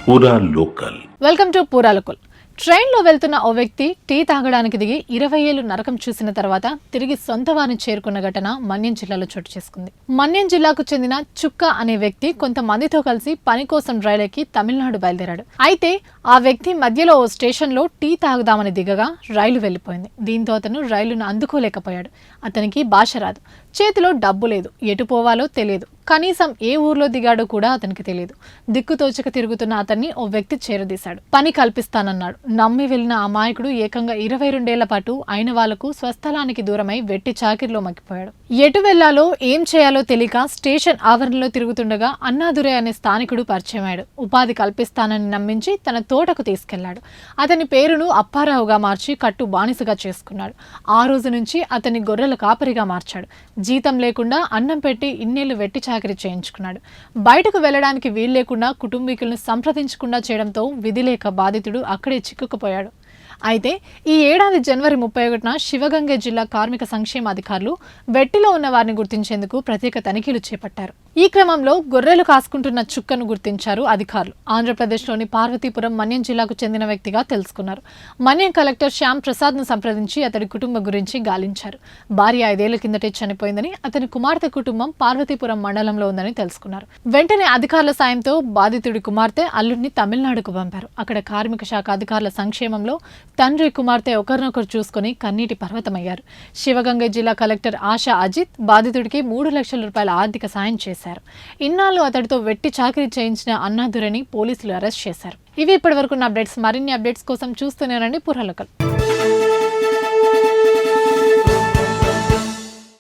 పూరా local. Welcome to పూరా local. ట్రైన్లో వెళ్తున్న ఓ వ్యక్తి టీ తాగడానికి దిగి 20 ఏళ్లు నరకం చూసిన తర్వాత తిరిగి సొంత వారిని చేరుకున్న ఘటన మన్యం జిల్లాలో చోటు చేసుకుంది. మన్యం జిల్లాకు చెందిన చుక్క అనే వ్యక్తి కొంతమందితో కలిసి పని కోసం రైలు ఎక్కి తమిళనాడు బయలుదేరాడు. అయితే ఆ వ్యక్తి మధ్యలో ఓ స్టేషన్లో టీ తాగుదామని దిగగా రైలు వెళ్లిపోయింది. దీంతో అతను రైలును అందుకోలేకపోయాడు. అతనికి భాష రాదు, చేతిలో డబ్బు లేదు, ఎటు పోవాలో తెలియదు, కనీసం ఏ ఊర్లో దిగాడో కూడా అతనికి తెలియదు. దిక్కుతోచక తిరుగుతున్న అతన్ని ఓ వ్యక్తి చేరదీశాడు. పని కల్పిస్తానన్నాడు. నమ్మి వెళ్లిన అమాయకుడు ఏకంగా 22 ఏళ్ల పాటు అయిన వాళ్లకు స్వస్థలానికి దూరమై వెట్టి చాకిరిలో మగ్గిపోయాడు. ఎటు వెళ్లాలో ఏం చేయాలో తెలియక స్టేషన్ ఆవరణలో తిరుగుతుండగా అన్నాదురై అనే స్థానికుడు పరిచయమయ్యాడు. ఉపాధి కల్పిస్తానని నమ్మించి తన తోటకు తీసుకెళ్లాడు. అతని పేరును అప్పారావుగా మార్చి కట్టు బానిసగా చేసుకున్నాడు. ఆ రోజు నుంచి అతని గొర్రెల కాపరిగా మార్చాడు. జీతం లేకుండా అన్నం పెట్టి ఇన్నేళ్లు వెట్టి చాకరీ చేయించుకున్నాడు. బయటకు వెళ్లడానికి వీలు లేకుండా కుటుంబీకులను సంప్రదించకుండా చేయడంతో విధి లేక బాధితుడు అక్కడే చిక్కుకుపోయాడు. అయితే ఈ ఏడాది జనవరి 31న శివగంగ జిల్లా కార్మిక సంక్షేమ అధికారులు వెట్టిలో ఉన్న వారిని గుర్తించేందుకు ప్రత్యేక తనిఖీలు చేపట్టారు. ఈ క్రమంలో గొర్రెలు కాసుకుంటున్న చుక్కను గుర్తించారు అధికారులు. ఆంధ్రప్రదేశ్లోని పార్వతీపురం మన్యం జిల్లాకు చెందిన వ్యక్తిగా తెలుసుకున్నారు. మన్యం కలెక్టర్ శ్యామ్ ప్రసాద్ను సంప్రదించి అతడి కుటుంబం గురించి గాలించారు. భార్య 5 ఏళ్ల కిందటే చనిపోయిందని, అతని కుమార్తె కుటుంబం పార్వతీపురం మండలంలో ఉందని తెలుసుకున్నారు. వెంటనే అధికారుల సాయంతో బాధితుడి కుమార్తె అల్లుడిని తమిళనాడుకు పంపారు. అక్కడ కార్మిక శాఖ అధికారుల సంక్షేమంలో తండ్రి కుమార్తె ఒకరినొకరు చూసుకుని కన్నీటి పర్వతమయ్యారు. శివగంగ జిల్లా కలెక్టర్ ఆశా అజిత్ బాధితుడికి 3 లక్షల రూపాయల ఆర్థిక సాయం చేశారు. ఇన్నాళ్ళు అతడితో వెట్టి చాకిరీ చేయించిన అన్నాదురైని పోలీసులు అరెస్ట్ చేశారు. ఇవి ఇప్పటివరకు అప్డేట్స్. మరిన్ని అప్డేట్స్ కోసం చూస్తూనే రండి పూరా లోకల్.